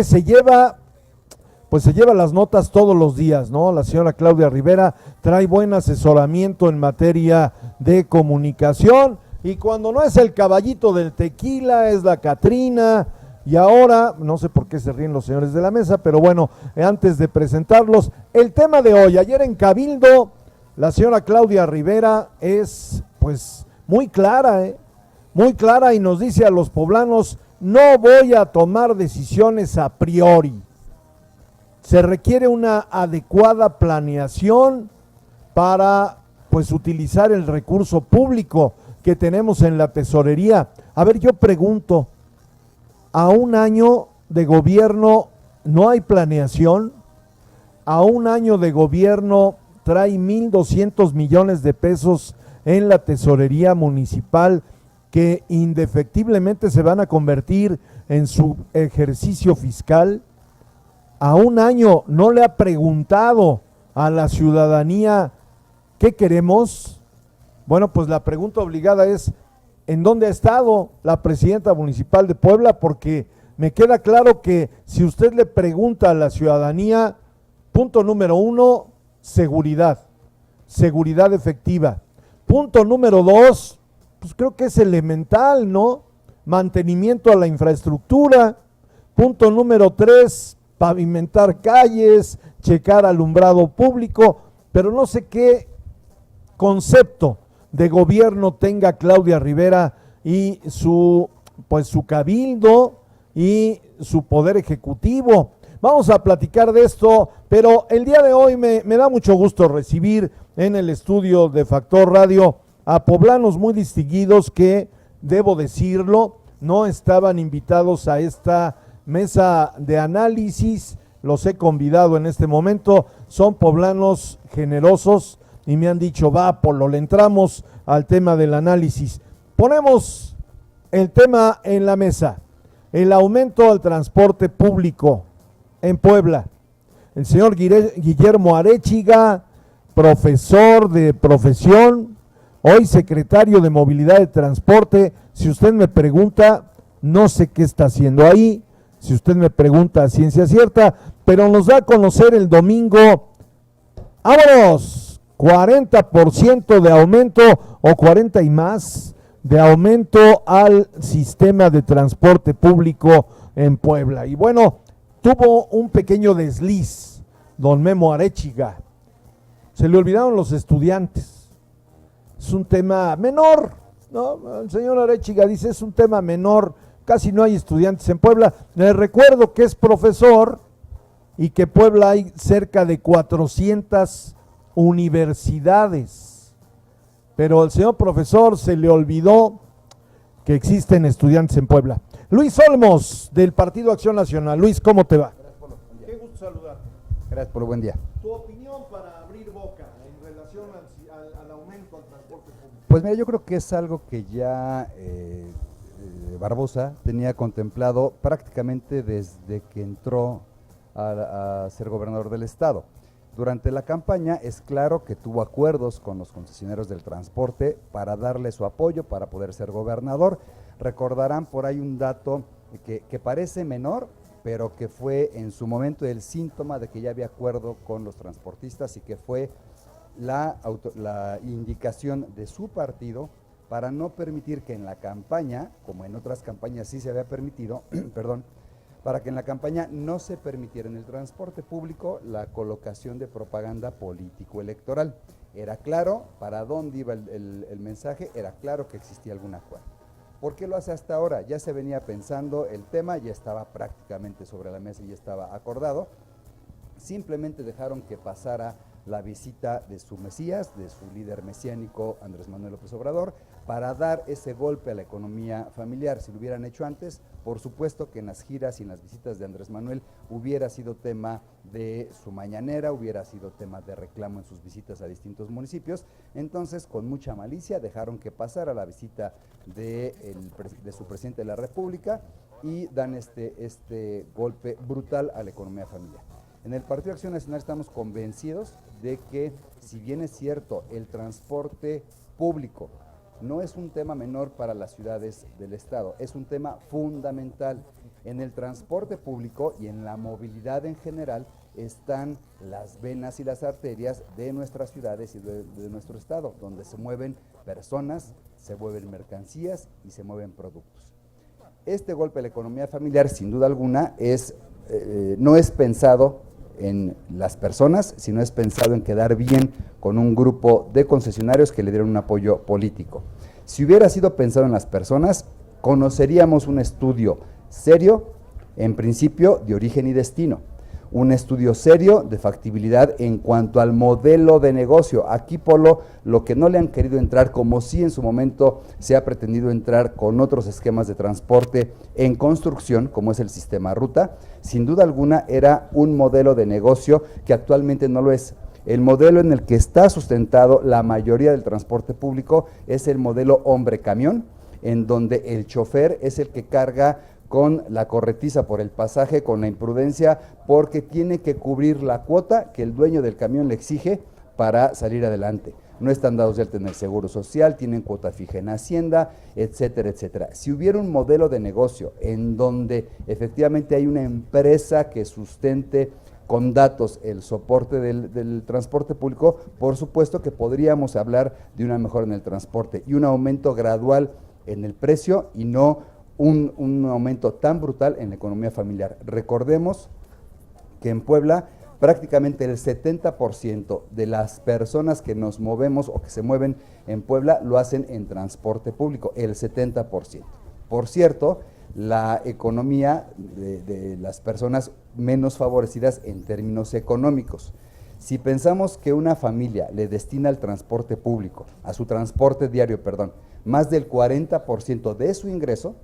que pues se lleva las notas todos los días, ¿no? La señora Claudia Rivera trae buen asesoramiento en materia de comunicación, y cuando no es el caballito del tequila, es la Catrina. Y ahora, no sé por qué se ríen los señores de la mesa, pero bueno, antes de presentarlos, el tema de hoy, ayer en Cabildo, la señora Claudia Rivera es pues muy clara, muy clara, y nos dice a los poblanos: no voy a tomar decisiones a priori. Se requiere una adecuada planeación para pues utilizar el recurso público que tenemos en la tesorería. A ver, yo pregunto, ¿a un año de gobierno no hay planeación? ¿A un año de gobierno trae 1,200 millones de pesos en la tesorería municipal que indefectiblemente se van a convertir en su ejercicio fiscal? ¿A un año no le ha preguntado a la ciudadanía qué queremos? Bueno, pues la pregunta obligada es: ¿en dónde ha estado la presidenta municipal de Puebla? Porque me queda claro que si usted le pregunta a la ciudadanía, punto número 1, seguridad efectiva. Punto número 2, pues creo que es elemental, ¿no? Mantenimiento a la infraestructura. Punto número 3, pavimentar calles, checar alumbrado público, pero no sé qué concepto de gobierno tenga Claudia Rivera y su cabildo y su poder ejecutivo. Vamos a platicar de esto, pero el día de hoy me da mucho gusto recibir en el estudio de Factor Radio a poblanos muy distinguidos que, debo decirlo, no estaban invitados a esta mesa de análisis. Los he convidado en este momento, son poblanos generosos y me han dicho: va, Polo, le entramos al tema del análisis. Ponemos el tema en la mesa: el aumento al transporte público en Puebla. El señor Guillermo Arechiga, profesor de profesión, hoy secretario de Movilidad y Transporte. Si usted me pregunta, no sé qué está haciendo ahí. Si usted me pregunta a ciencia cierta, pero nos da a conocer el domingo, ¡vámonos!, 40% de aumento, o 40 y más de aumento al sistema de transporte público en Puebla. Y bueno, tuvo un pequeño desliz don Memo Arechiga. Se le olvidaron los estudiantes. Es un tema menor, ¿no? El señor Arechiga dice: es un tema menor, casi no hay estudiantes en Puebla. Les recuerdo que es profesor y que en Puebla hay cerca de 400 universidades, pero al señor profesor se le olvidó que existen estudiantes en Puebla. Luis Olmos, del Partido Acción Nacional. Luis, ¿cómo te va? Gracias, Polo. Buen día. Qué gusto saludarte. Gracias, Polo. Buen día. Tu opinión para abrir boca en relación al aumento al transporte público. Pues mira, yo creo que es algo que ya Barbosa tenía contemplado prácticamente desde que entró a ser gobernador del estado. Durante la campaña es claro que tuvo acuerdos con los concesionarios del transporte para darle su apoyo para poder ser gobernador. Recordarán por ahí un dato que parece menor, pero que fue en su momento el síntoma de que ya había acuerdo con los transportistas, y que fue la indicación de su partido para no permitir que en la campaña, como en otras campañas sí se había permitido, perdón, para que en la campaña no se permitiera en el transporte público la colocación de propaganda político-electoral. Era claro para dónde iba el mensaje, era claro que existía algún acuerdo. ¿Por qué lo hace hasta ahora? Ya se venía pensando el tema, ya estaba prácticamente sobre la mesa y ya estaba acordado. Simplemente dejaron que pasara la visita de su Mesías, de su líder mesiánico Andrés Manuel López Obrador, para dar ese golpe a la economía familiar. Si lo hubieran hecho antes, por supuesto que en las giras y en las visitas de Andrés Manuel hubiera sido tema de su mañanera, hubiera sido tema de reclamo en sus visitas a distintos municipios. Entonces, con mucha malicia, dejaron que pasara la visita de su presidente de la República y dan este golpe brutal a la economía familiar. En el Partido Acción Nacional estamos convencidos de que, si bien es cierto, el transporte público no es un tema menor para las ciudades del estado, es un tema fundamental. En el transporte público y en la movilidad en general están las venas y las arterias de nuestras ciudades y de nuestro estado, donde se mueven personas, se mueven mercancías y se mueven productos. Este golpe a la economía familiar, sin duda alguna, no es pensado en las personas, sino es pensado en quedar bien con un grupo de concesionarios que le dieron un apoyo político. Si hubiera sido pensado en las personas, conoceríamos un estudio serio, en principio de origen y destino, un estudio serio de factibilidad en cuanto al modelo de negocio. Aquí, Polo, lo que no le han querido entrar, como sí en su momento se ha pretendido entrar con otros esquemas de transporte en construcción, como es el sistema ruta, sin duda alguna era un modelo de negocio que actualmente no lo es. El modelo en el que está sustentado la mayoría del transporte público es el modelo hombre-camión, en donde el chofer es el que carga con la corretiza por el pasaje, con la imprudencia, porque tiene que cubrir la cuota que el dueño del camión le exige para salir adelante. No están dados de alta en el Seguro Social, tienen cuota fija en Hacienda, etcétera, etcétera. Si hubiera un modelo de negocio en donde efectivamente hay una empresa que sustente con datos el soporte del transporte público, por supuesto que podríamos hablar de una mejora en el transporte y un aumento gradual en el precio y no un aumento tan brutal en la economía familiar. Recordemos que en Puebla prácticamente el 70% de las personas que nos movemos o que se mueven en Puebla lo hacen en transporte público, el 70%. Por cierto, la economía de las personas menos favorecidas en términos económicos. Si pensamos que una familia le destina al transporte público, a su transporte diario, más del 40% de su ingreso,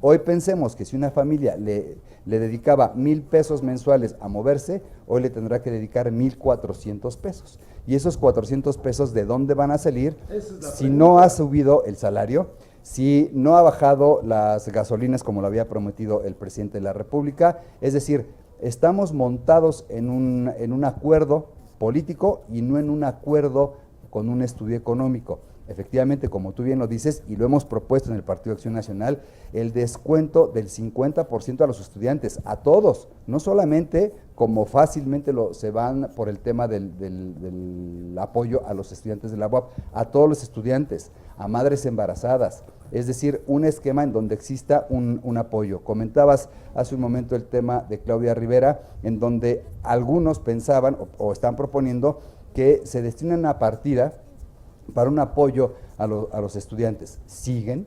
hoy pensemos que si una familia le dedicaba 1,000 pesos mensuales a moverse, hoy le tendrá que dedicar 1,400 pesos. Y esos 400 pesos, ¿de dónde van a salir? Si no ha subido el salario, si no ha bajado las gasolinas como lo había prometido el presidente de la República. Es decir, estamos montados en un acuerdo político y no en un acuerdo con un estudio económico. Efectivamente, como tú bien lo dices, y lo hemos propuesto en el Partido Acción Nacional, el descuento del 50% a los estudiantes, a todos, no solamente como fácilmente se van por el tema del apoyo a los estudiantes de la UAP, a todos los estudiantes, a madres embarazadas, es decir, un esquema en donde exista un apoyo. Comentabas hace un momento el tema de Claudia Rivera, en donde algunos pensaban o están proponiendo que se destine una partida para un apoyo a los estudiantes. Siguen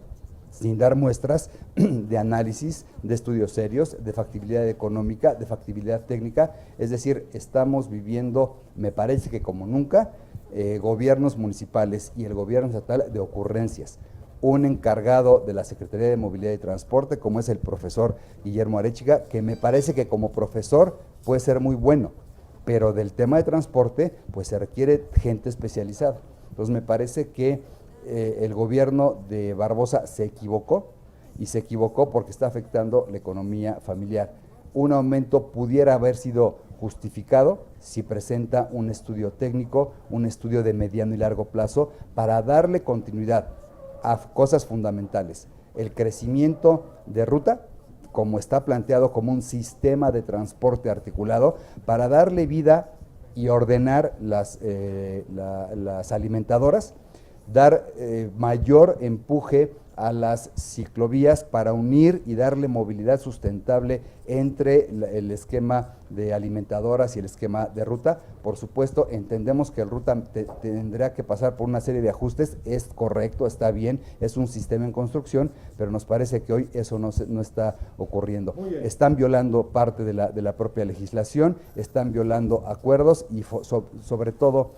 sin dar muestras de análisis, de estudios serios, de factibilidad económica, de factibilidad técnica. Es decir, estamos viviendo, me parece que como nunca, gobiernos municipales y el gobierno estatal de ocurrencias. Un encargado de la Secretaría de Movilidad y Transporte, como es el profesor Guillermo Arechiga, que me parece que como profesor puede ser muy bueno, pero del tema de transporte pues se requiere gente especializada. Entonces me parece que el gobierno de Barbosa se equivocó, y se equivocó porque está afectando la economía familiar. Un aumento pudiera haber sido justificado si presenta un estudio técnico, un estudio de mediano y largo plazo para darle continuidad a cosas fundamentales. El crecimiento de ruta, como está planteado como un sistema de transporte articulado, para darle vida y ordenar las alimentadoras, dar mayor empuje a las ciclovías para unir y darle movilidad sustentable entre el esquema de alimentadoras y el esquema de ruta. Por supuesto, entendemos que el ruta tendrá que pasar por una serie de ajustes, es correcto, está bien, es un sistema en construcción, pero nos parece que hoy eso no está ocurriendo. Están violando parte de la propia legislación, están violando acuerdos y sobre todo,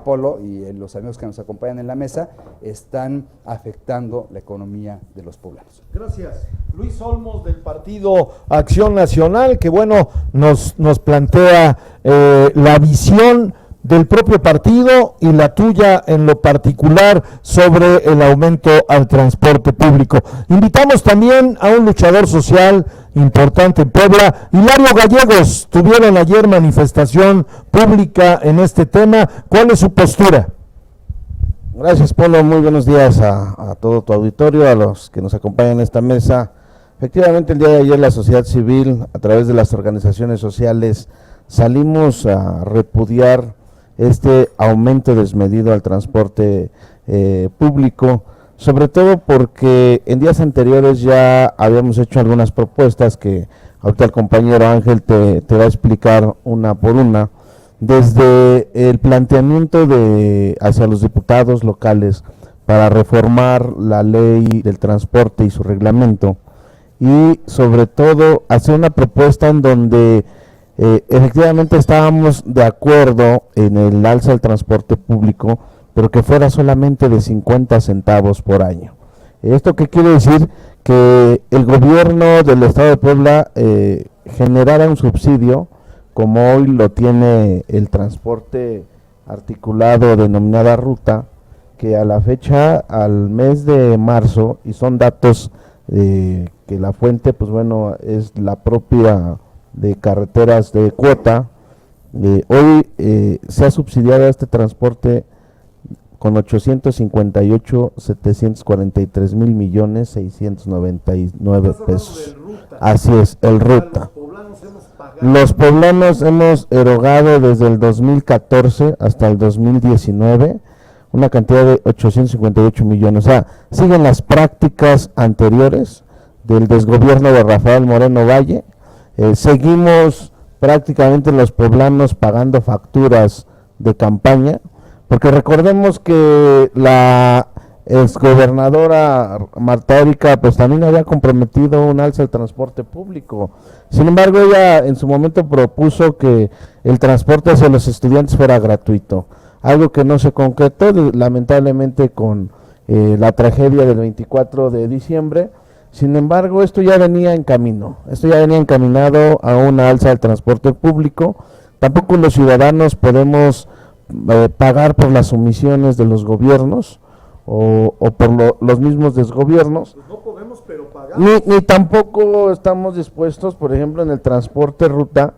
Polo y los amigos que nos acompañan en la mesa, están afectando la economía de los poblanos. Gracias. Luis Olmos, del Partido Acción Nacional, que bueno, nos plantea la visión del propio partido y la tuya en lo particular sobre el aumento al transporte público. Invitamos también a un luchador social importante en Puebla, Hilario Gallegos. Tuvieron ayer manifestación pública en este tema. ¿Cuál es su postura? Gracias, Polo. Muy buenos días a todo tu auditorio, a los que nos acompañan en esta mesa. Efectivamente, el día de ayer la sociedad civil, a través de las organizaciones sociales, salimos a repudiar este aumento desmedido al transporte público, sobre todo porque en días anteriores ya habíamos hecho algunas propuestas que ahorita el compañero Ángel te va a explicar una por una, desde el planteamiento hacia los diputados locales para reformar la ley del transporte y su reglamento, y sobre todo hacer una propuesta en donde efectivamente estábamos de acuerdo en el alza del transporte público, pero que fuera solamente de 50 centavos por año. ¿Esto qué quiere decir? Que el gobierno del estado de Puebla generara un subsidio, como hoy lo tiene el transporte articulado denominada ruta, que a la fecha, al mes de marzo, y son datos que la fuente, pues bueno, es la propia de carreteras de cuota, hoy se ha subsidiado este transporte con 858,743,699,699 pesos. Así es, el ruta. Los poblanos hemos erogado desde el 2014 hasta el 2019 una cantidad de 858 millones. O sea, siguen las prácticas anteriores del desgobierno de Rafael Moreno Valle. Seguimos prácticamente los poblanos pagando facturas de campaña, porque recordemos que la exgobernadora Marta Erika pues también había comprometido un alza del transporte público. Sin embargo, ella en su momento propuso que el transporte hacia los estudiantes fuera gratuito, algo que no se concretó lamentablemente con la tragedia del 24 de diciembre. Sin embargo, esto ya venía en camino, esto ya venía encaminado a una alza del transporte público. Tampoco los ciudadanos podemos pagar por las omisiones de los gobiernos o por los mismos desgobiernos. Pues no podemos, pero pagamos. Ni tampoco estamos dispuestos, por ejemplo, en el transporte ruta,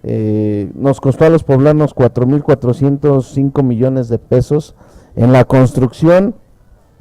nos costó a los poblanos 4,405 millones de pesos en la construcción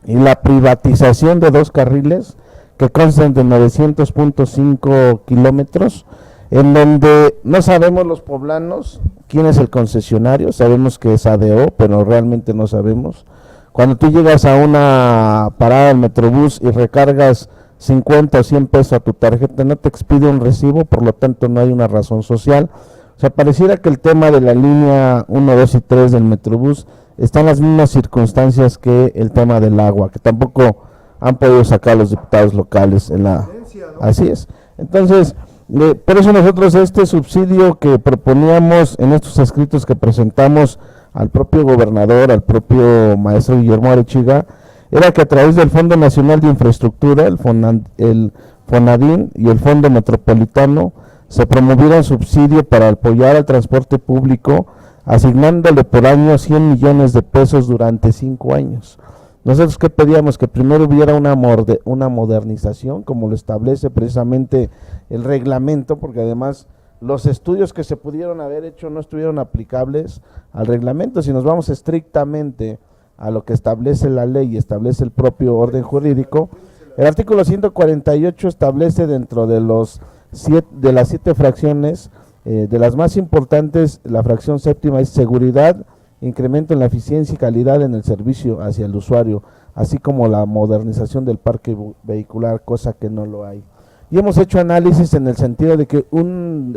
y la privatización de 2 carriles que constan de 900.5 kilómetros, en donde no sabemos los poblanos quién es el concesionario. Sabemos que es ADO, pero realmente no sabemos. Cuando tú llegas a una parada del Metrobús y recargas 50 o 100 pesos a tu tarjeta, no te expide un recibo, por lo tanto no hay una razón social. O sea, pareciera que el tema de la línea 1, 2 y 3 del Metrobús está en las mismas circunstancias que el tema del agua, que tampoco han podido sacar los diputados locales en la... Así es. Entonces, por eso nosotros este subsidio que proponíamos en estos escritos que presentamos al propio gobernador, al propio maestro Guillermo Arechiga, era que a través del Fondo Nacional de Infraestructura, el FONADIN y el Fondo Metropolitano, se promoviera un subsidio para apoyar al transporte público, asignándole por año 100 millones de pesos durante 5 años. Nosotros ¿qué pedíamos? Que primero hubiera una modernización, como lo establece precisamente el reglamento, porque además los estudios que se pudieron haber hecho no estuvieron aplicables al reglamento. Si nos vamos estrictamente a lo que establece la ley y establece el propio orden jurídico, el artículo 148 establece dentro de las 7 fracciones, de las más importantes, la fracción séptima es seguridad, incremento en la eficiencia y calidad en el servicio hacia el usuario, así como la modernización del parque vehicular, cosa que no lo hay. Y hemos hecho análisis en el sentido de que un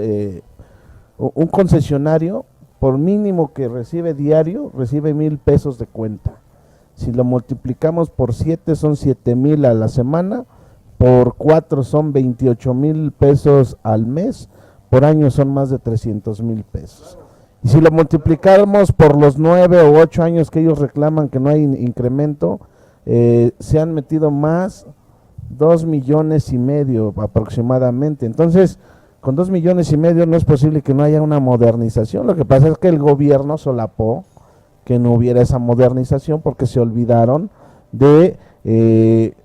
concesionario, por mínimo que recibe diario, recibe 1,000 pesos de cuenta. Si lo multiplicamos por 7 son 7,000 a la semana, por 4 son 28,000 pesos al mes, por año son más de 300,000 pesos. Y si lo multiplicamos por los 9 o 8 años que ellos reclaman que no hay incremento, se han metido más 2,5 millones aproximadamente. Entonces, con 2,5 millones no es posible que no haya una modernización. Lo que pasa es que el gobierno solapó que no hubiera esa modernización porque se olvidaron de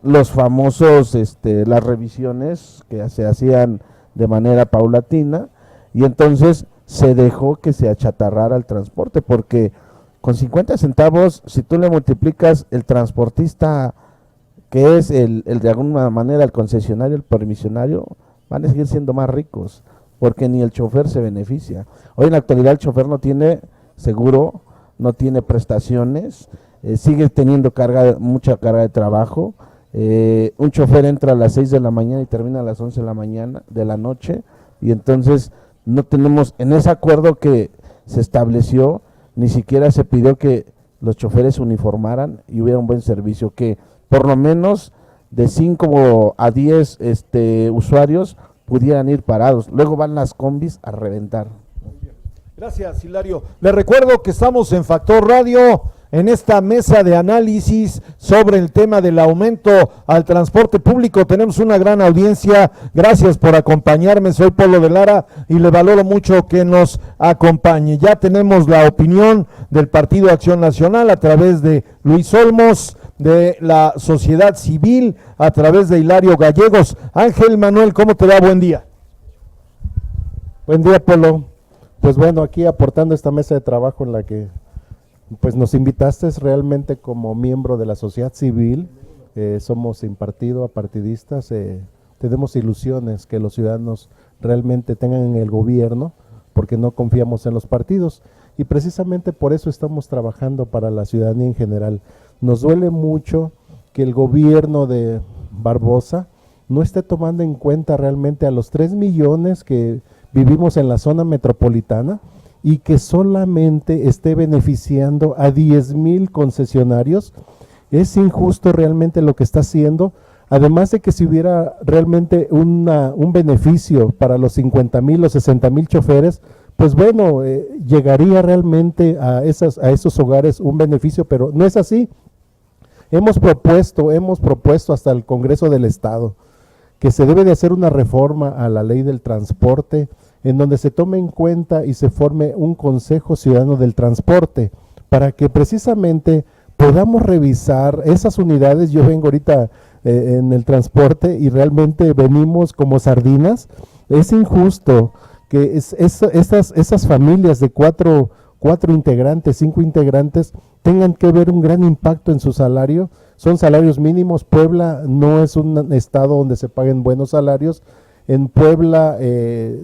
los famosos, las revisiones que se hacían de manera paulatina, y entonces se dejó que se achatarrara el transporte, porque con 50 centavos, si tú le multiplicas el transportista, que es el de alguna manera el concesionario, el permisionario, van a seguir siendo más ricos, porque ni el chofer se beneficia. Hoy en la actualidad el chofer no tiene seguro, no tiene prestaciones, sigue teniendo mucha carga de trabajo. Un chofer entra a las 6 de la mañana y termina a las 11 de la noche, y entonces no tenemos, en ese acuerdo que se estableció, ni siquiera se pidió que los choferes uniformaran y hubiera un buen servicio, que por lo menos de 5 a 10 usuarios pudieran ir parados. Luego van las combis a reventar. Gracias, Hilario. Les recuerdo que estamos en Factor Radio, en esta mesa de análisis sobre el tema del aumento al transporte público. Tenemos una gran audiencia. Gracias por acompañarme. Soy Polo de Lara y le valoro mucho que nos acompañe. Ya tenemos la opinión del Partido Acción Nacional a través de Luis Olmos, de la sociedad civil a través de Hilario Gallegos. Ángel Manuel, ¿cómo te va? Buen día. Buen día, Polo. Pues bueno, aquí aportando esta mesa de trabajo en la que pues nos invitaste realmente como miembro de la sociedad civil. Somos sin partido, apartidistas, tenemos ilusiones que los ciudadanos realmente tengan en el gobierno, porque no confiamos en los partidos, y precisamente por eso estamos trabajando para la ciudadanía en general. Nos duele mucho que el gobierno de Barbosa no esté tomando en cuenta realmente a los 3 millones que vivimos en la zona metropolitana, y que solamente esté beneficiando a 10,000 concesionarios. Es injusto realmente lo que está haciendo, además de que si hubiera realmente un beneficio para los 50,000 o 60,000 choferes, pues bueno, llegaría realmente a esos hogares un beneficio, pero no es así. Hemos propuesto hasta el Congreso del Estado que se debe de hacer una reforma a la ley del transporte, en donde se tome en cuenta y se forme un Consejo Ciudadano del Transporte, para que precisamente podamos revisar esas unidades. Yo vengo ahorita en el transporte y realmente venimos como sardinas. Es injusto que esas familias de cuatro integrantes, 5 integrantes, tengan que ver un gran impacto en su salario. Son salarios mínimos. Puebla no es un estado donde se paguen buenos salarios. En Puebla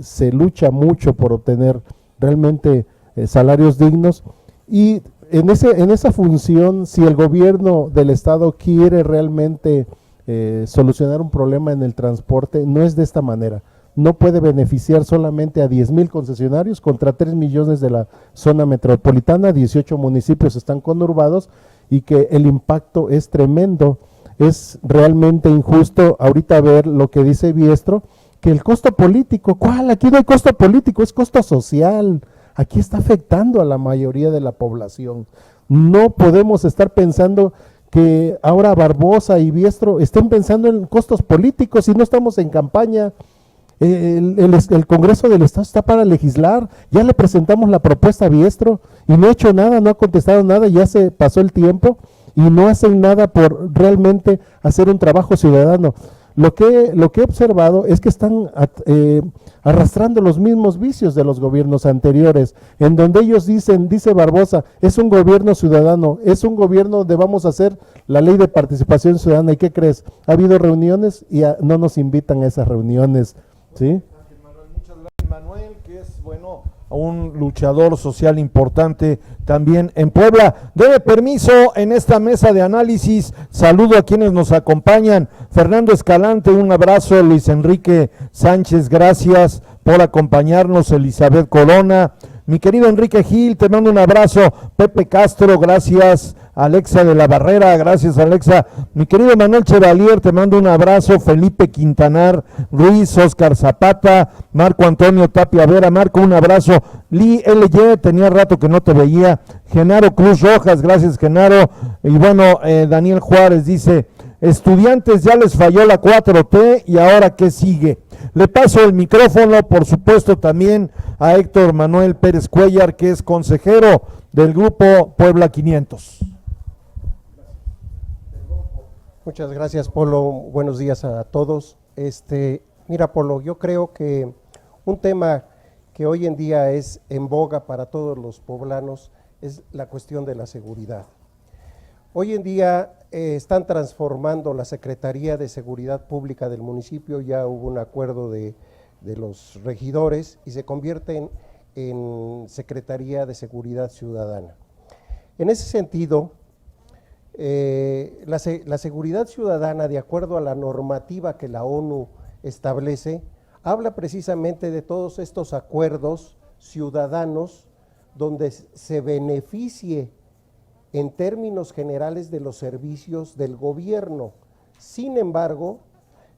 se lucha mucho por obtener realmente salarios dignos, y en esa función, si el gobierno del estado quiere realmente solucionar un problema en el transporte, no es de esta manera. No puede beneficiar solamente a 10,000 concesionarios contra 3 millones de la zona metropolitana. 18 municipios están conurbados, y que el impacto es tremendo. Es realmente injusto ahorita ver lo que dice Biestro, que el costo político, ¿cuál? Aquí no hay costo político, es costo social. Aquí está afectando a la mayoría de la población. No podemos estar pensando que ahora Barbosa y Biestro estén pensando en costos políticos si no estamos en campaña. El Congreso del Estado está para legislar. Ya le presentamos la propuesta a Biestro y no ha hecho nada, no ha contestado nada, ya se pasó el tiempo y no hacen nada por realmente hacer un trabajo ciudadano. Lo que he observado es que están arrastrando los mismos vicios de los gobiernos anteriores, en donde ellos dice Barbosa, es un gobierno ciudadano, es un gobierno donde vamos a hacer la ley de participación ciudadana. ¿Y qué crees? Ha habido reuniones y no nos invitan a esas reuniones, ¿sí? Muchas gracias, Manuel, que es un luchador social importante también en Puebla. Debe permiso en esta mesa de análisis. Saludo a quienes nos acompañan. Fernando Escalante, un abrazo. Luis Enrique Sánchez, gracias por acompañarnos. Elizabeth Corona, mi querido Enrique Gil, te mando un abrazo. Pepe Castro, gracias. Alexa de la Barrera, gracias Alexa. Mi querido Manuel Chevalier, te mando un abrazo. Felipe Quintanar Ruiz, Oscar Zapata, Marco Antonio Tapia Vera, Marco, un abrazo. Lee LY, tenía rato que no te veía. Genaro Cruz Rojas, gracias Genaro. Y bueno, Daniel Juárez dice, estudiantes ya les falló la 4T y ahora ¿qué sigue? Le paso el micrófono, por supuesto, también a Héctor Manuel Pérez Cuellar, que es consejero del grupo Puebla 500. Muchas gracias, Polo. Buenos días a todos. Mira, Polo, yo creo que un tema que hoy en día es en boga para todos los poblanos es la cuestión de la seguridad. Hoy en día están transformando la Secretaría de Seguridad Pública del municipio, ya hubo un acuerdo de los regidores y se convierte en Secretaría de Seguridad Ciudadana. En ese sentido, la seguridad ciudadana, de acuerdo a la normativa que la ONU establece, habla precisamente de todos estos acuerdos ciudadanos donde se beneficie en términos generales de los servicios del gobierno. Sin embargo,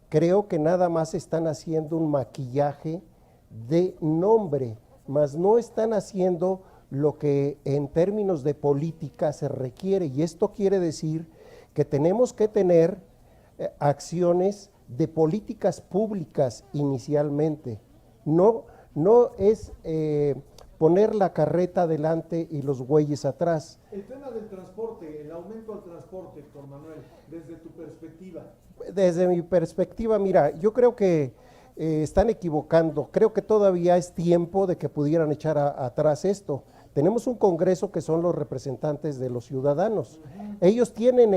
creo que nada más están haciendo un maquillaje de nombre, mas no están haciendo lo que en términos de política se requiere, y esto quiere decir que tenemos que tener acciones de políticas públicas inicialmente. No es poner la carreta adelante y los bueyes atrás. El tema del transporte, el aumento al transporte, Héctor Manuel, desde tu perspectiva. Desde mi perspectiva, mira, yo creo que están equivocando, creo que todavía es tiempo de que pudieran echar atrás esto. Tenemos un Congreso que son los representantes de los ciudadanos. Ellos tienen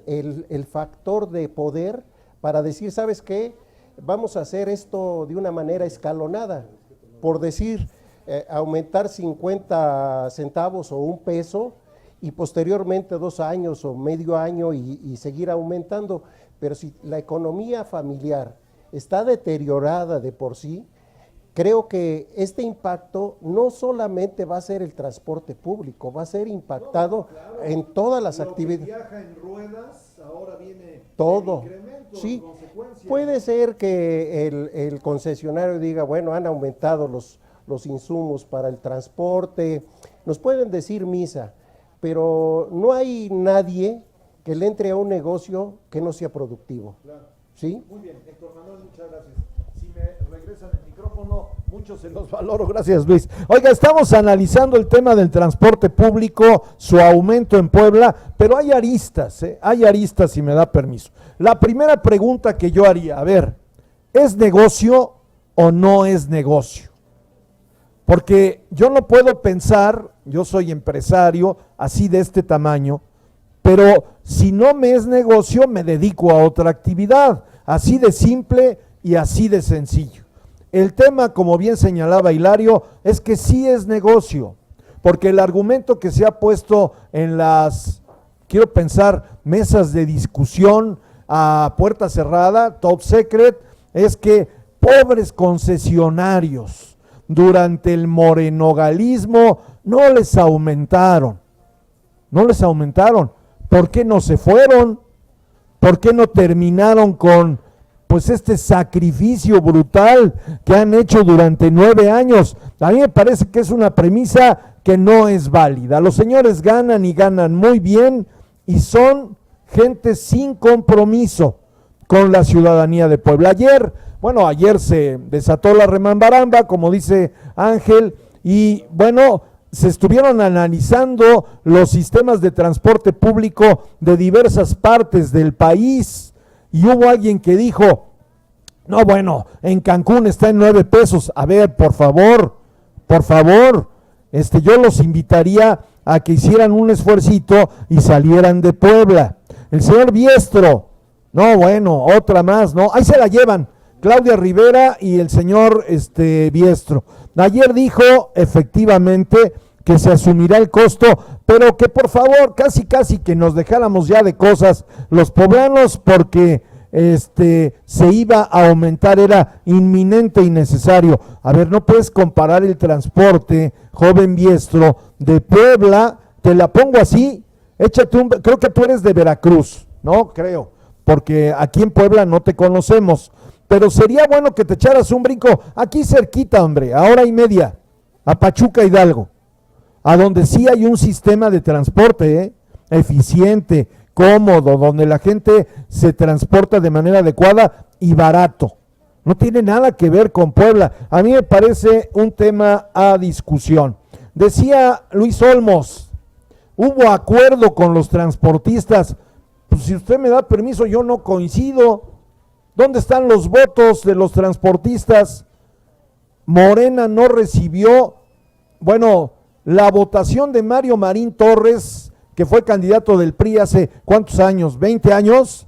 el factor de poder para decir, ¿sabes qué? Vamos a hacer esto de una manera escalonada. Por decir, aumentar 50 centavos o un peso y posteriormente 2 años o medio año y seguir aumentando. Pero si la economía familiar está deteriorada de por sí, creo que este impacto no solamente va a ser el transporte público, va a ser impactado en todas las actividades. Viaja en ruedas, ahora viene todo. El incremento, Sí, consecuencias. puede ser que el concesionario diga, bueno, han aumentado los insumos para el transporte, nos pueden decir misa, pero no hay nadie que le entre a un negocio que no sea productivo. Claro. ¿Sí? Muy bien, Héctor Manuel, muchas gracias. Si me regresan el micrófono, muchos se los valoro. Gracias, Luis. Oiga, estamos analizando el tema del transporte público, su aumento en Puebla, pero hay aristas, si me da permiso. La primera pregunta que yo haría, a ver, ¿es negocio o no es negocio? Porque yo no puedo pensar, yo soy empresario, así de este tamaño, pero si no me es negocio, me dedico a otra actividad, así de simple y así de sencillo. El tema, como bien señalaba Hilario, es que sí es negocio, porque el argumento que se ha puesto en las, quiero pensar, mesas de discusión a puerta cerrada, top secret, es que pobres concesionarios durante el morenogalismo no les aumentaron. ¿Por qué no se fueron? ¿Por qué no terminaron con pues este sacrificio brutal que han hecho durante 9 años? A mí me parece que es una premisa que no es válida. Los señores ganan y ganan muy bien y son gente sin compromiso con la ciudadanía de Puebla. Ayer se desató la remambaramba, como dice Ángel, y bueno, se estuvieron analizando los sistemas de transporte público de diversas partes del país y hubo alguien que dijo, no, bueno, en Cancún está en 9 pesos. A ver, por favor, yo los invitaría a que hicieran un esfuercito y salieran de Puebla. El señor Biestro, no, bueno, otra más, no, ahí se la llevan, Claudia Rivera y el señor Biestro. Ayer dijo efectivamente que se asumirá el costo, pero que por favor casi que nos dejáramos ya de cosas los poblanos, porque se iba a aumentar, era inminente y necesario. A ver, no puedes comparar el transporte, joven Biestro, de Puebla, te la pongo así, creo que tú eres de Veracruz, ¿no? Creo, porque aquí en Puebla no te conocemos, pero sería bueno que te echaras un brinco aquí cerquita, hombre, a 1:30, a Pachuca Hidalgo, a donde sí hay un sistema de transporte eficiente, cómodo, donde la gente se transporta de manera adecuada y barato. No tiene nada que ver con Puebla. A mí me parece un tema a discusión. Decía Luis Olmos, hubo acuerdo con los transportistas. Pues si usted me da permiso, yo no coincido. ¿Dónde están los votos de los transportistas? Morena no recibió, la votación de Mario Marín Torres, que fue candidato del PRI hace ¿cuántos años? ¿20 años?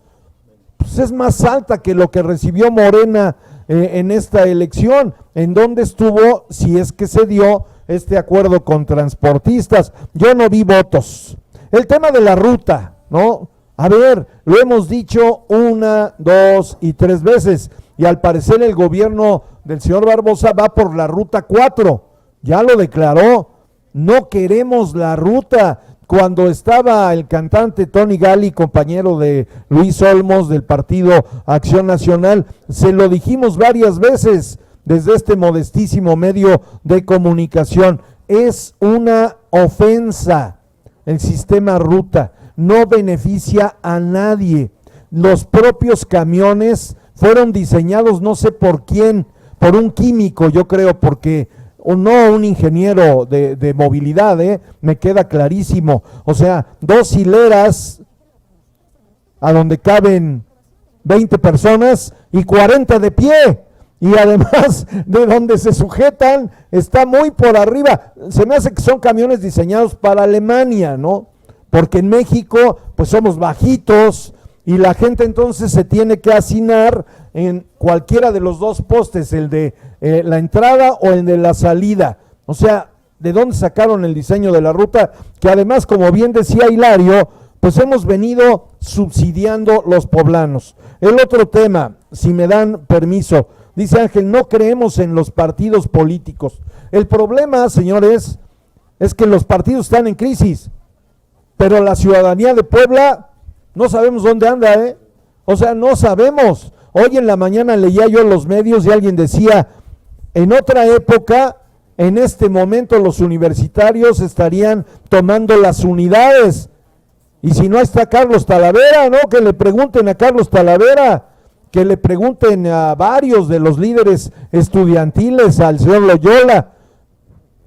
Pues es más alta que lo que recibió Morena en esta elección. ¿En dónde estuvo, si es que se dio este acuerdo con transportistas? Yo no vi votos. El tema de la ruta, ¿no? A ver, lo hemos dicho 1, 2 y 3 veces, y al parecer el gobierno del señor Barbosa va por la ruta 4, ya lo declaró, no queremos la ruta. Cuando estaba el cantante Tony Gali, compañero de Luis Olmos del Partido Acción Nacional, se lo dijimos varias veces desde este modestísimo medio de comunicación, es una ofensa el sistema ruta, no beneficia a nadie. Los propios camiones fueron diseñados no sé por quién, por un químico, yo creo, porque no un ingeniero de movilidad, me queda clarísimo. O sea, 2 hileras a donde caben 20 personas y 40 de pie, y además de donde se sujetan está muy por arriba. Se me hace que son camiones diseñados para Alemania, ¿no? Porque en México pues somos bajitos y la gente entonces se tiene que hacinar en cualquiera de los 2 postes, el de la entrada o el de la salida. O sea, ¿de dónde sacaron el diseño de la ruta? Que además, como bien decía Hilario, pues hemos venido subsidiando los poblanos. El otro tema, si me dan permiso, dice Ángel, no creemos en los partidos políticos. El problema, señores, es que los partidos están en crisis, pero la ciudadanía de Puebla no sabemos dónde anda, o sea, no sabemos. Hoy en la mañana leía yo en los medios y alguien decía, en otra época, en este momento los universitarios estarían tomando las unidades, y si no está Carlos Talavera, ¿no? Que le pregunten a Carlos Talavera, que le pregunten a varios de los líderes estudiantiles, al señor Loyola.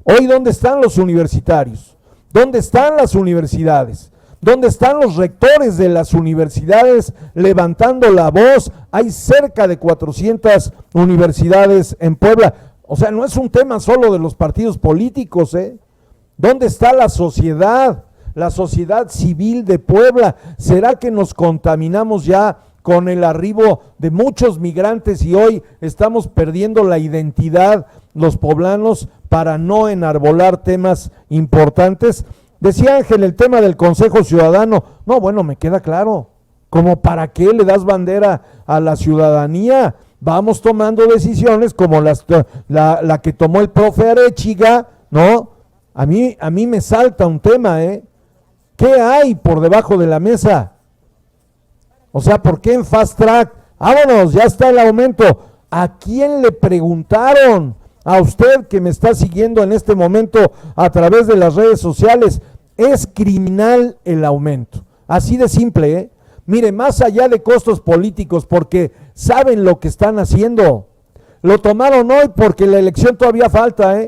Hoy, ¿dónde están los universitarios? ¿Dónde están las universidades? ¿Dónde están los rectores de las universidades levantando la voz? Hay cerca de 400 universidades en Puebla. O sea, no es un tema solo de los partidos políticos, ¿Dónde está la sociedad civil de Puebla? ¿Será que nos contaminamos ya con el arribo de muchos migrantes y hoy estamos perdiendo la identidad los poblanos para no enarbolar temas importantes? Decía Ángel, el tema del Consejo Ciudadano, no, bueno, me queda claro, ¿como para qué le das bandera a la ciudadanía? Vamos tomando decisiones como la que tomó el profe Arechiga, ¿no? A mí me salta un tema, ¿qué hay por debajo de la mesa? O sea, ¿por qué en Fast Track? Vámonos, ya está el aumento. ¿A quién le preguntaron? A usted que me está siguiendo en este momento a través de las redes sociales. Es criminal el aumento. Así de simple, Mire, más allá de costos políticos, porque saben lo que están haciendo. Lo tomaron hoy porque la elección todavía falta,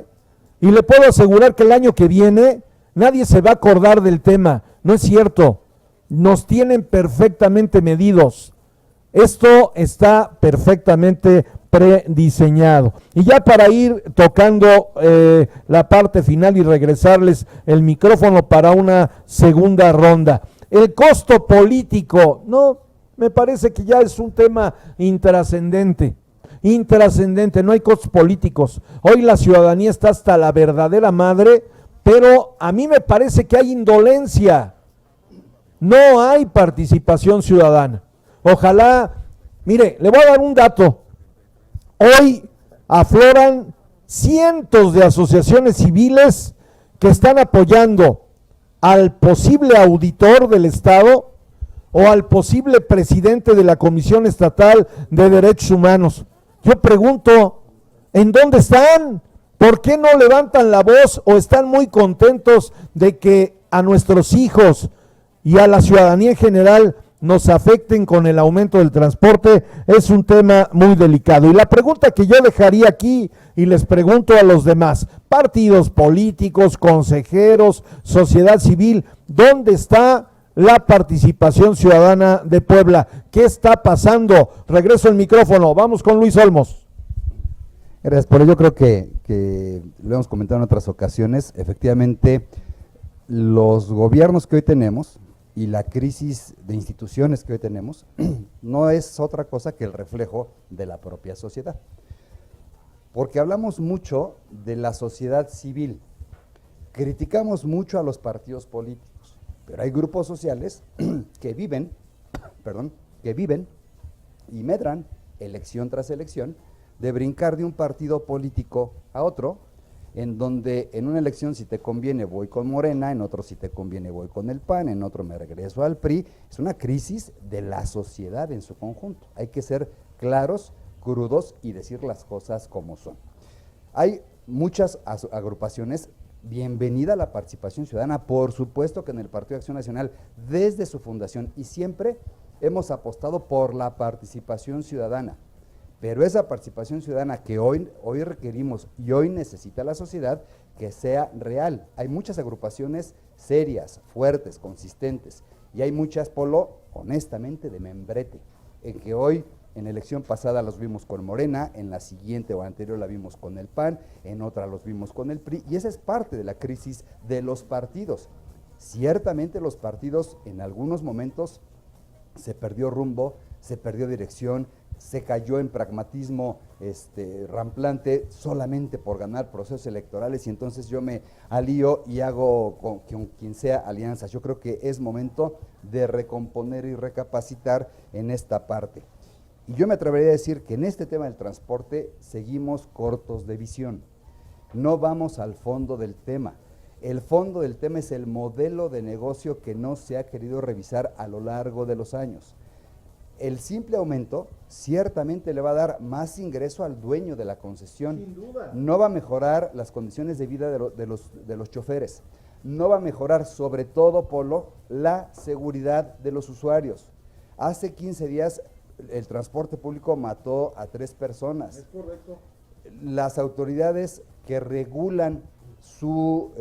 Y le puedo asegurar que el año que viene nadie se va a acordar del tema. No es cierto. Nos tienen perfectamente medidos. Esto está perfectamente prediseñado. Y ya para ir tocando la parte final y regresarles el micrófono para una segunda ronda. El costo político, no, me parece que ya es un tema intrascendente, no hay costos políticos. Hoy la ciudadanía está hasta la verdadera madre, pero a mí me parece que hay indolencia. No hay participación ciudadana. Ojalá, mire, le voy a dar un dato. Hoy afloran cientos de asociaciones civiles que están apoyando al posible auditor del Estado o al posible presidente de la Comisión Estatal de Derechos Humanos. Yo pregunto, ¿en dónde están? ¿Por qué no levantan la voz o están muy contentos de que a nuestros hijos y a la ciudadanía en general nos afecten con el aumento del transporte? Es un tema muy delicado. Y la pregunta que yo dejaría aquí y les pregunto a los demás, partidos políticos, consejeros, sociedad civil, ¿dónde está la participación ciudadana de Puebla? ¿Qué está pasando? Regreso el micrófono, vamos con Luis Olmos. Gracias, Polo. Yo creo que lo hemos comentado en otras ocasiones, efectivamente los gobiernos que hoy tenemos y la crisis de instituciones que hoy tenemos no es otra cosa que el reflejo de la propia sociedad. Porque hablamos mucho de la sociedad civil, criticamos mucho a los partidos políticos, pero hay grupos sociales que viven y medran elección tras elección de brincar de un partido político a otro, en donde en una elección si te conviene voy con Morena, en otro si te conviene voy con el PAN, en otro me regreso al PRI. Es una crisis de la sociedad en su conjunto. Hay que ser claros, crudos y decir las cosas como son. Hay muchas agrupaciones, bienvenida a la participación ciudadana, por supuesto que en el Partido de Acción Nacional, desde su fundación y siempre hemos apostado por la participación ciudadana. Pero esa participación ciudadana que hoy requerimos y hoy necesita la sociedad, que sea real. Hay muchas agrupaciones serias, fuertes, consistentes, y hay muchas, Polo, honestamente, de membrete, en que hoy, en la elección pasada los vimos con Morena, en la siguiente o anterior la vimos con el PAN, en otra los vimos con el PRI, y esa es parte de la crisis de los partidos. Ciertamente los partidos en algunos momentos se perdió rumbo, se perdió dirección, se cayó en pragmatismo ramplante solamente por ganar procesos electorales, y entonces yo me alío y hago con quien sea alianzas. Yo creo que es momento de recomponer y recapacitar en esta parte. Y yo me atrevería a decir que en este tema del transporte seguimos cortos de visión. No vamos al fondo del tema. El fondo del tema es el modelo de negocio que no se ha querido revisar a lo largo de los años. El simple aumento ciertamente le va a dar más ingreso al dueño de la concesión. Sin duda. No va a mejorar las condiciones de vida de los choferes. No va a mejorar, sobre todo, Polo, la seguridad de los usuarios. Hace 15 días el transporte público mató a 3 personas. Es correcto. Las autoridades que regulan su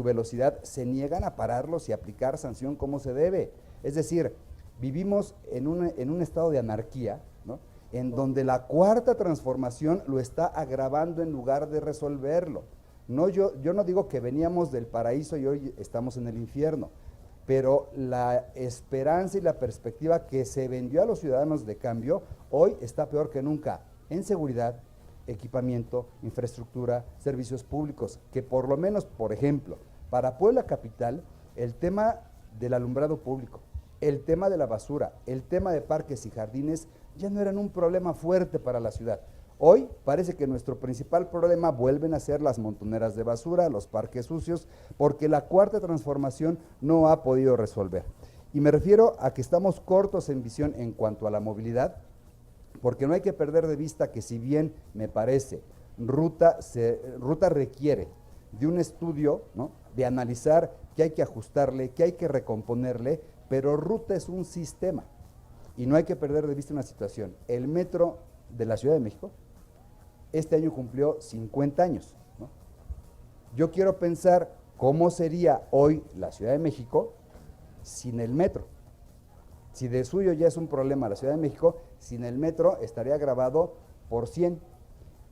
velocidad se niegan a pararlos y aplicar sanción como se debe. Es decir, vivimos en un estado de anarquía, ¿no?, en donde la cuarta transformación lo está agravando en lugar de resolverlo. No, yo no digo que veníamos del paraíso y hoy estamos en el infierno, pero la esperanza y la perspectiva que se vendió a los ciudadanos de cambio hoy está peor que nunca en seguridad, equipamiento, infraestructura, servicios públicos, que por lo menos, por ejemplo, para Puebla Capital, el tema del alumbrado público, el tema de la basura, el tema de parques y jardines ya no eran un problema fuerte para la ciudad. Hoy parece que nuestro principal problema vuelven a ser las montoneras de basura, los parques sucios, porque la cuarta transformación no ha podido resolver. Y me refiero a que estamos cortos en visión en cuanto a la movilidad, porque no hay que perder de vista que si bien me parece ruta requiere de un estudio, ¿no?, de analizar qué hay que ajustarle, qué hay que recomponerle, pero ruta es un sistema y no hay que perder de vista una situación. El metro de la Ciudad de México este año cumplió 50 años, ¿no? Yo quiero pensar cómo sería hoy la Ciudad de México sin el metro. Si de suyo ya es un problema la Ciudad de México, sin el metro estaría agravado por 100.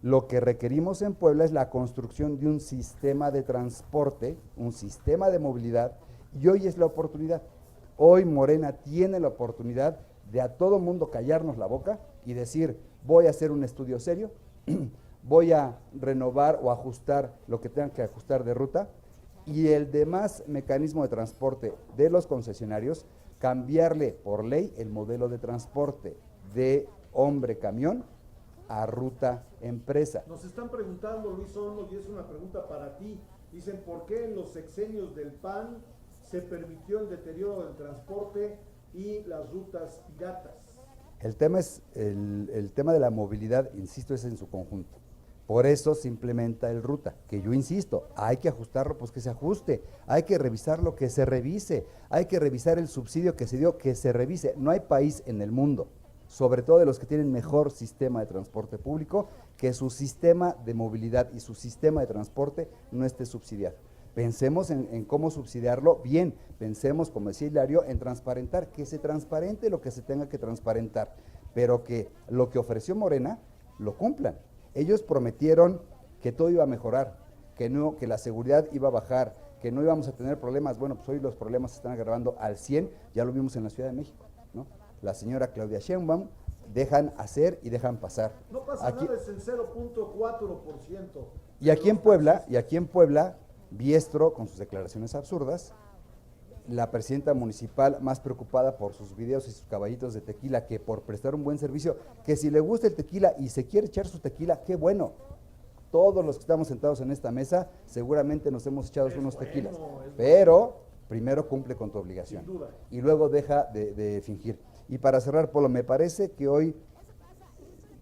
Lo que requerimos en Puebla es la construcción de un sistema de transporte, un sistema de movilidad, y hoy es la oportunidad. Hoy Morena tiene la oportunidad de a todo mundo callarnos la boca y decir, voy a hacer un estudio serio, voy a renovar o ajustar lo que tengan que ajustar de ruta, y el demás mecanismo de transporte de los concesionarios, cambiarle por ley el modelo de transporte de hombre-camión a ruta-empresa. Nos están preguntando, Luis Olmos, y es una pregunta para ti. Dicen, ¿por qué en los sexenios del PAN se permitió el deterioro del transporte y las rutas piratas? El tema es el tema de la movilidad, insisto, es en su conjunto. Por eso se implementa el ruta, que yo insisto, hay que ajustarlo, pues que se ajuste, hay que revisar lo que se revise, hay que revisar el subsidio que se dio, que se revise. No hay país en el mundo, sobre todo de los que tienen mejor sistema de transporte público, que su sistema de movilidad y su sistema de transporte no esté subsidiado. Pensemos en cómo subsidiarlo bien, pensemos, como decía Hilario, en transparentar, que se transparente lo que se tenga que transparentar, pero que lo que ofreció Morena lo cumplan. Ellos prometieron que todo iba a mejorar, que la seguridad iba a bajar, que no íbamos a tener problemas. Bueno, pues hoy los problemas se están agravando al 100, ya lo vimos en la Ciudad de México, ¿no? La señora Claudia Sheinbaum, dejan hacer y dejan pasar. No pasa nada, es el 0.4%. Y aquí en Puebla, Biestro, con sus declaraciones absurdas, la presidenta municipal más preocupada por sus videos y sus caballitos de tequila que por prestar un buen servicio, que si le gusta el tequila y se quiere echar su tequila, qué bueno. Todos los que estamos sentados en esta mesa seguramente nos hemos echado unos tequilas, pero primero cumple con tu obligación y luego deja de fingir. Y para cerrar, Polo, me parece que hoy,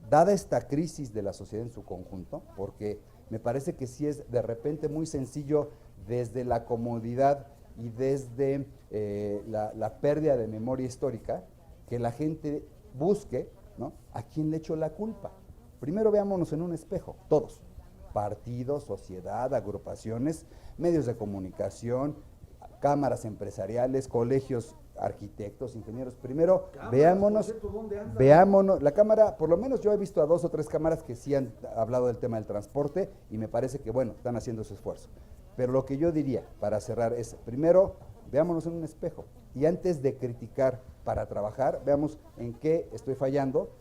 dada esta crisis de la sociedad en su conjunto, porque me parece que sí es de repente muy sencillo desde la comodidad y desde la pérdida de memoria histórica, que la gente busque, ¿no?, a quién le echó la culpa. Primero veámonos en un espejo, todos, partidos, sociedad, agrupaciones, medios de comunicación, cámaras empresariales, colegios, arquitectos, ingenieros. Primero veámonos, la cámara, por lo menos yo he visto a 2 o 3 cámaras que sí han hablado del tema del transporte y me parece que bueno, están haciendo su esfuerzo. Pero lo que yo diría para cerrar es, primero veámonos en un espejo y antes de criticar para trabajar, veamos en qué estoy fallando,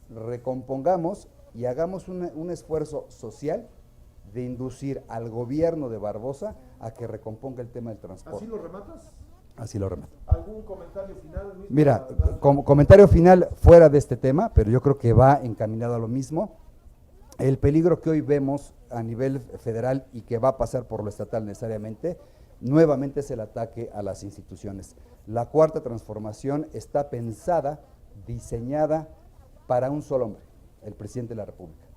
recompongamos y hagamos un esfuerzo social de inducir al gobierno de Barbosa a que recomponga el tema del transporte. ¿Así lo rematas? Así lo remato. ¿Algún comentario final, Luis? Mira, como comentario final fuera de este tema, pero yo creo que va encaminado a lo mismo, el peligro que hoy vemos a nivel federal y que va a pasar por lo estatal necesariamente, nuevamente es el ataque a las instituciones. La cuarta transformación está pensada, diseñada para un solo hombre, el presidente de la República.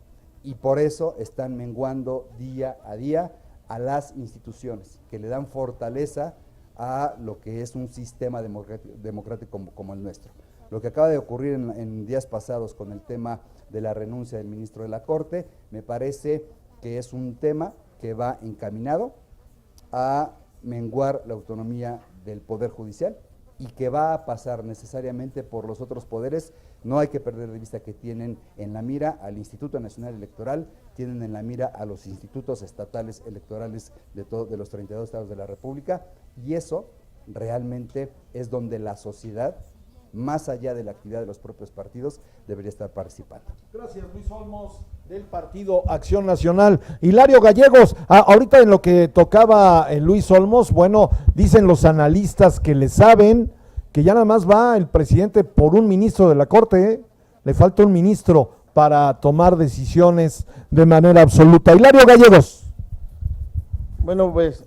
Y por eso están menguando día a día a las instituciones, que le dan fortaleza a lo que es un sistema democrático como el nuestro. Lo que acaba de ocurrir en días pasados con el tema de la renuncia del ministro de la Corte, me parece que es un tema que va encaminado a menguar la autonomía del Poder Judicial y que va a pasar necesariamente por los otros poderes. No hay que perder de vista que tienen en la mira al Instituto Nacional Electoral, tienen en la mira a los institutos estatales electorales de los 32 estados de la República, y eso realmente es donde la sociedad, más allá de la actividad de los propios partidos, debería estar participando. Gracias, Luis Olmos, del Partido Acción Nacional. Hilario Gallegos, ahorita en lo que tocaba Luis Olmos, bueno, dicen los analistas que le saben que ya nada más va el presidente por un ministro de la Corte, le falta un ministro para tomar decisiones de manera absoluta. Hilario Gallegos. Bueno, pues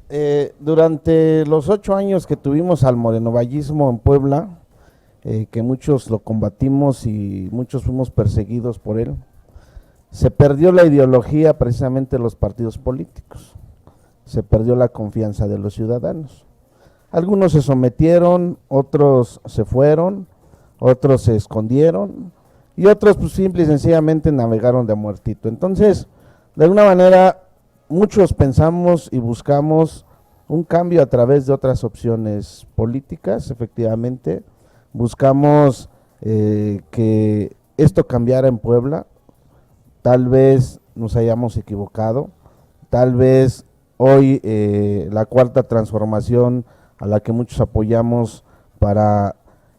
durante los 8 años que tuvimos al morenovallismo en Puebla, que muchos lo combatimos y muchos fuimos perseguidos por él, se perdió la ideología precisamente de los partidos políticos, se perdió la confianza de los ciudadanos. Algunos se sometieron, otros se fueron, otros se escondieron y otros pues simple y sencillamente navegaron de muertito. Entonces, de alguna manera, muchos pensamos y buscamos un cambio a través de otras opciones políticas, efectivamente. Buscamos que esto cambiara en Puebla, tal vez nos hayamos equivocado, tal vez hoy la cuarta transformación a la que muchos apoyamos para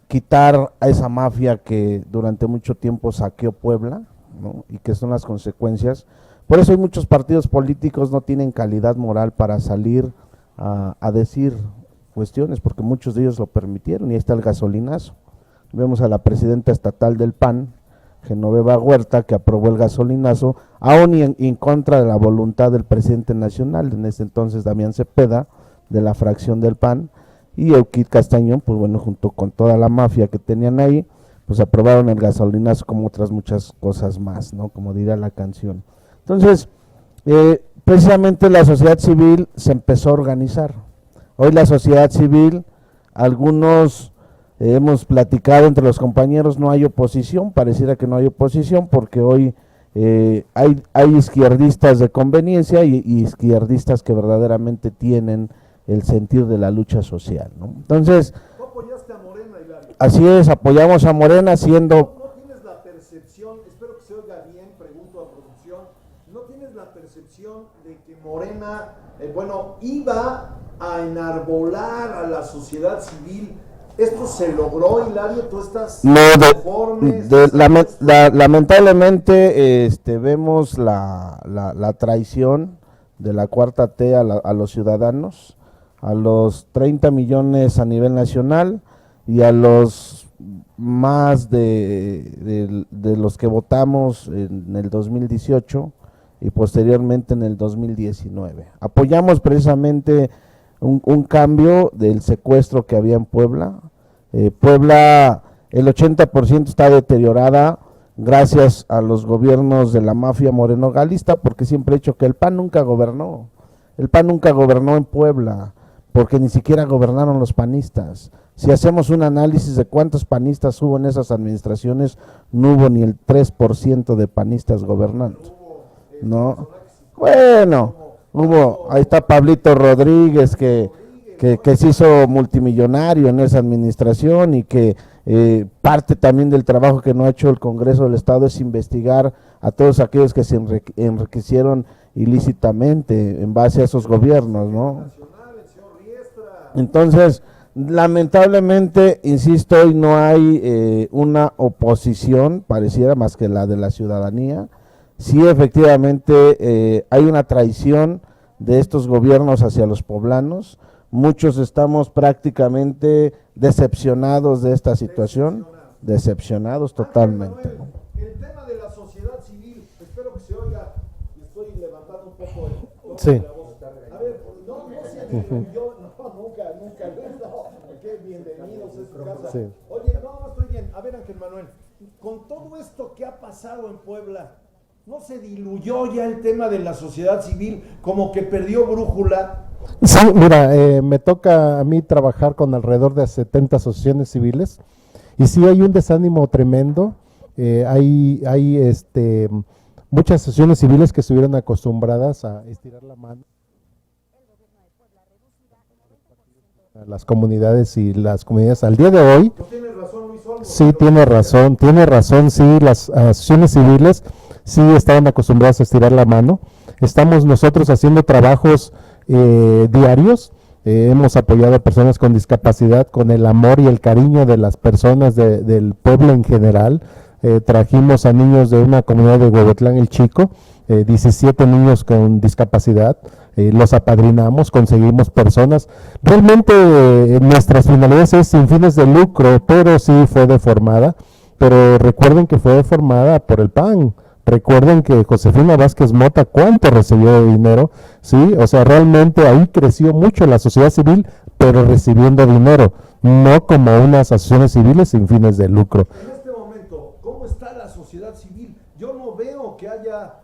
quitar a esa mafia que durante mucho tiempo saqueó Puebla, ¿no?, y que son las consecuencias. Por eso hay muchos partidos políticos no tienen calidad moral para salir a decir cuestiones, porque muchos de ellos lo permitieron, y ahí está el gasolinazo. Vemos a la presidenta estatal del PAN, Genoveva Huerta, que aprobó el gasolinazo, aún y en contra de la voluntad del presidente nacional, en ese entonces Damián Cepeda, de la fracción del PAN, y Euclid Castañón, pues bueno, junto con toda la mafia que tenían ahí, pues aprobaron el gasolinazo como otras muchas cosas más, ¿no?, como diría la canción. Entonces, precisamente la sociedad civil se empezó a organizar. Hoy la sociedad civil, algunos hemos platicado entre los compañeros, no hay oposición, pareciera que no hay oposición, porque hoy hay izquierdistas de conveniencia y izquierdistas que verdaderamente tienen el sentir de la lucha social, ¿no? Entonces, ¿tú apoyaste a Morena, Hilario? Así es, apoyamos a Morena siendo... ¿No tienes la percepción, espero que se oiga bien, pregunto a producción, Morena, iba a enarbolar a la sociedad civil. ¿Esto se logró, Hilario? ¿Tú estás conforme? Lamentablemente vemos la traición de la cuarta T a los ciudadanos, a los 30 millones a nivel nacional y a los más de los que votamos en el 2018 y posteriormente en el 2019. Apoyamos precisamente un cambio del secuestro que había en Puebla. Puebla, el 80% está deteriorada gracias a los gobiernos de la mafia moreno-galista, porque siempre he dicho que el PAN nunca gobernó. El PAN nunca gobernó en Puebla, porque ni siquiera gobernaron los panistas. Si hacemos un análisis de cuántos panistas hubo en esas administraciones, no hubo ni el 3% de panistas gobernando, ¿no? Bueno, ahí está Pablito Rodríguez que se hizo multimillonario en esa administración y que parte también del trabajo que no ha hecho el Congreso del Estado es investigar a todos aquellos que se enriquecieron ilícitamente en base a esos gobiernos, ¿no? Entonces, lamentablemente, insisto, hoy no hay una oposición, pareciera más que la de la ciudadanía. Sí, efectivamente, hay una traición de estos gobiernos hacia los poblanos. Muchos estamos prácticamente decepcionados de esta situación, decepcionados totalmente. El tema de la sociedad civil, espero que se oiga, estoy levantando un poco Sí. la voz. A ver, no se diluyó, nunca, qué bienvenidos a su casa. Sí. Oye, no estoy bien. A ver, Ángel Manuel, con todo esto que ha pasado en Puebla, ¿no se diluyó ya el tema de la sociedad civil, como que perdió brújula? Sí, mira, me toca a mí trabajar con alrededor de 70 asociaciones civiles y sí hay un desánimo tremendo. Hay muchas asociaciones civiles que estuvieron acostumbradas a estirar la mano a las comunidades y las comunidades al día de hoy. ¿Tienes razón, Luis Olmos? Sí, tiene razón, sí, las asociaciones civiles sí estaban acostumbradas a estirar la mano. Estamos nosotros haciendo trabajos diarios, hemos apoyado a personas con discapacidad con el amor y el cariño de las personas del pueblo en general. Trajimos a niños de una comunidad de Huehuetlán el Chico, 17 niños con discapacidad, los apadrinamos, conseguimos personas. Realmente nuestras finalidades es sin fines de lucro, pero sí fue deformada, pero recuerden que fue deformada por el PAN. Recuerden que Josefina Vázquez Mota, ¿cuánto recibió de dinero? Sí, o sea, realmente ahí creció mucho la sociedad civil, pero recibiendo dinero, no como unas asociaciones civiles sin fines de lucro. En este momento, ¿cómo está la sociedad civil? Yo no veo que haya,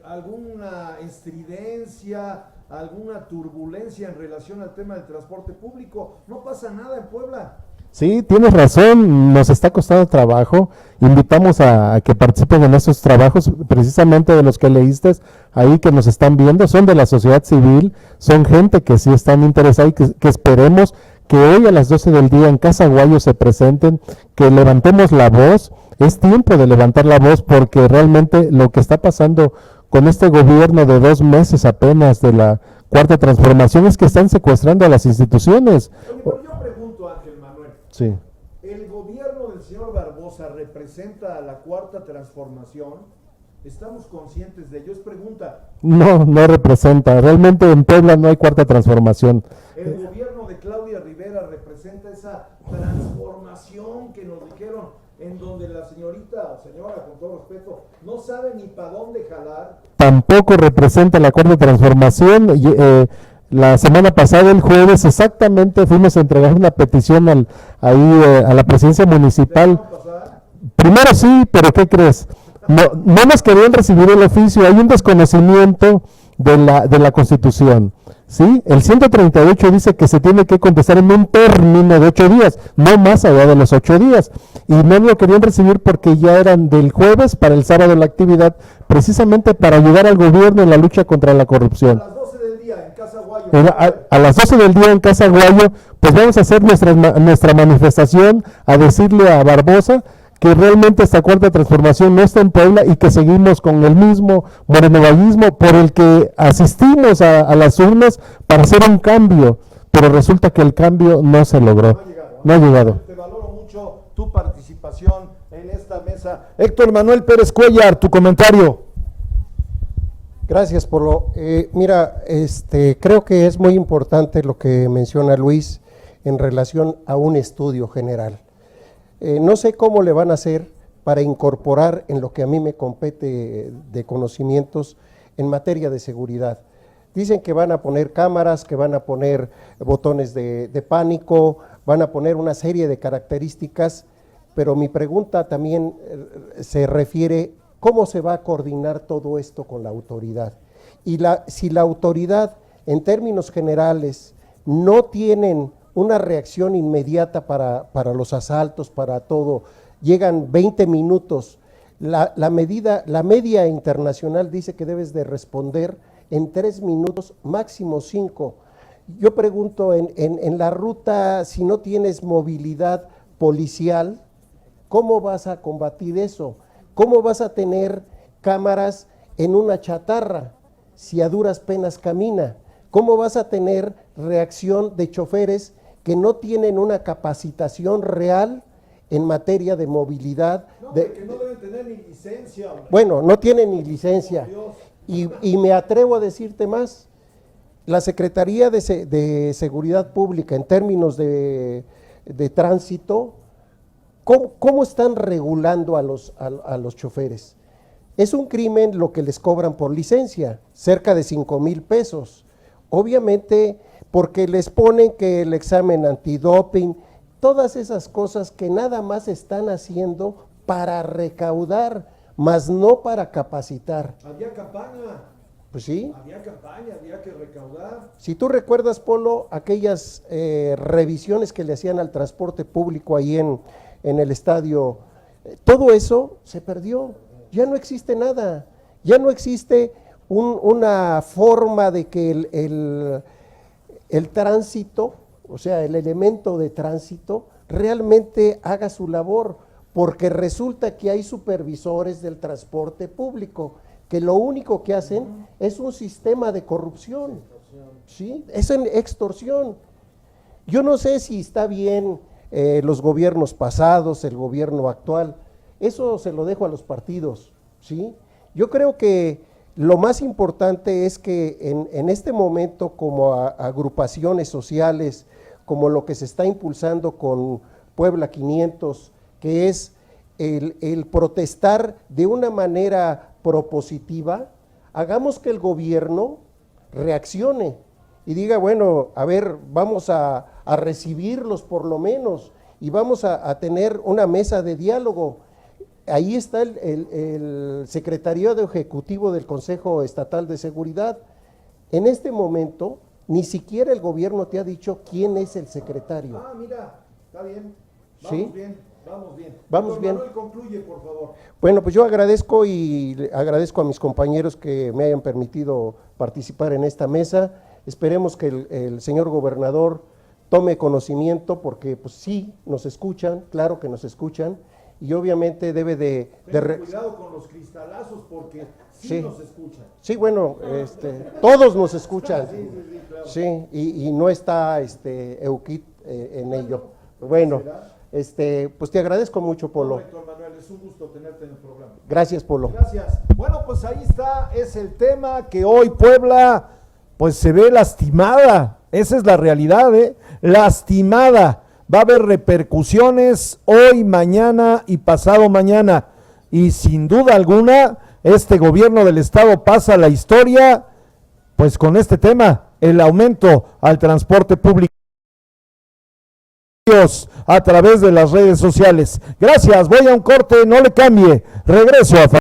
alguna estridencia, alguna turbulencia en relación al tema del transporte público. No pasa nada en Puebla. Sí, tienes razón, nos está costando trabajo. Invitamos a que participen en esos trabajos, precisamente de los que leíste ahí que nos están viendo, son de la sociedad civil, son gente que sí están interesada y que esperemos que hoy a las 12 del día en Casa Guayo se presenten, que levantemos la voz. Es tiempo de levantar la voz porque realmente lo que está pasando con este gobierno de 2 meses apenas de la Cuarta Transformación es que están secuestrando a las instituciones. Oye, pero yo pregunto, Ángel Manuel, Sí. ¿el gobierno del señor Barbosa representa a la Cuarta Transformación? ¿Estamos conscientes de ello? Es pregunta. No representa. Realmente en Puebla no hay Cuarta Transformación. ¿El gobierno de Claudia Rivera representa esa transformación que nos dijeron, en donde la señora, con todo respeto, no sabe ni para dónde jalar? Tampoco representa la Cuarta Transformación. La semana pasada, el jueves, exactamente fuimos a entregar una petición a la presidencia municipal. Primero sí, pero ¿qué crees? No nos querían recibir el oficio, hay un desconocimiento de la Constitución. ¿Sí? El 138 dice que se tiene que contestar en un término de 8 días, no más allá de los 8 días. Y no lo querían recibir porque ya eran del jueves para el sábado la actividad, precisamente para ayudar al gobierno en la lucha contra la corrupción. A las 12 del día en Casa Guayo. A las 12 del día en Casa Guayo, pues vamos a hacer nuestra manifestación, a decirle a Barbosa que realmente esta cuarta transformación no está en Puebla y que seguimos con el mismo morenovallismo por el que asistimos a las urnas para hacer un cambio, pero resulta que el cambio no se logró, no ha llegado. Te valoro mucho tu participación en esta mesa. Héctor Manuel Pérez Cuellar, tu comentario. Gracias, Polo. Mira, creo que es muy importante lo que menciona Luis en relación a un estudio general. No sé cómo le van a hacer para incorporar en lo que a mí me compete de conocimientos en materia de seguridad. Dicen que van a poner cámaras, que van a poner botones de pánico, van a poner una serie de características, pero mi pregunta también se refiere cómo se va a coordinar todo esto con la autoridad. Y si la autoridad, en términos generales, no tienen una reacción inmediata para los asaltos, para todo, llegan 20 minutos, la media internacional dice que debes de responder en 3 minutos, máximo 5. Yo pregunto, en la ruta, si no tienes movilidad policial, ¿cómo vas a combatir eso? ¿Cómo vas a tener cámaras en una chatarra si a duras penas camina? ¿Cómo vas a tener reacción de choferes que no tienen una capacitación real en materia de movilidad? Que no deben tener ni licencia. Hombre. Bueno, no tienen ni licencia. Y me atrevo a decirte más, la Secretaría de Seguridad Pública en términos de tránsito, ¿cómo están regulando a los choferes? Es un crimen lo que les cobran por licencia, cerca de 5,000 pesos. Obviamente, porque les ponen que el examen antidoping, todas esas cosas que nada más están haciendo para recaudar, más no para capacitar. Había campaña. Pues sí. Había campaña, había que recaudar. Si tú recuerdas, Polo, aquellas revisiones que le hacían al transporte público ahí en el estadio, todo eso se perdió, ya no existe nada, ya no existe una forma de que el tránsito, o sea, el elemento de tránsito, realmente haga su labor, porque resulta que hay supervisores del transporte público, que lo único que hacen es un sistema de corrupción, ¿sí? Es en extorsión. Yo no sé si está bien los gobiernos pasados, el gobierno actual, eso se lo dejo a los partidos, ¿sí? Yo creo que lo más importante es que en este momento, como agrupaciones sociales, como lo que se está impulsando con Puebla 500, que es el protestar de una manera propositiva, hagamos que el gobierno reaccione y diga, bueno, a ver, vamos a recibirlos por lo menos y vamos a tener una mesa de diálogo. Ahí está el secretariado ejecutivo del Consejo Estatal de Seguridad. En este momento, ni siquiera el gobierno te ha dicho quién es el secretario. Ah, mira, está bien, vamos ¿Sí? bien, vamos bien. Vamos bien. Manuel, concluye, por favor. Bueno, pues yo agradezco a mis compañeros que me hayan permitido participar en esta mesa. Esperemos que el señor gobernador tome conocimiento, porque pues sí, nos escuchan, claro que nos escuchan, y obviamente debe Cuidado con los cristalazos, porque Sí. nos escuchan. Sí, bueno, todos nos escuchan, claro. sí, y no está Euquit en ello. Bueno, pues te agradezco mucho, Polo. No, Héctor Manuel, es un gusto tenerte en el programa. Gracias, Polo. Gracias. Bueno, pues ahí está, es el tema que hoy Puebla pues se ve lastimada, esa es la realidad, lastimada. Va a haber repercusiones hoy, mañana y pasado mañana, y sin duda alguna este gobierno del estado pasa a la historia pues con este tema, el aumento al transporte público a través de las redes sociales. Gracias, voy a un corte, no le cambie, regreso a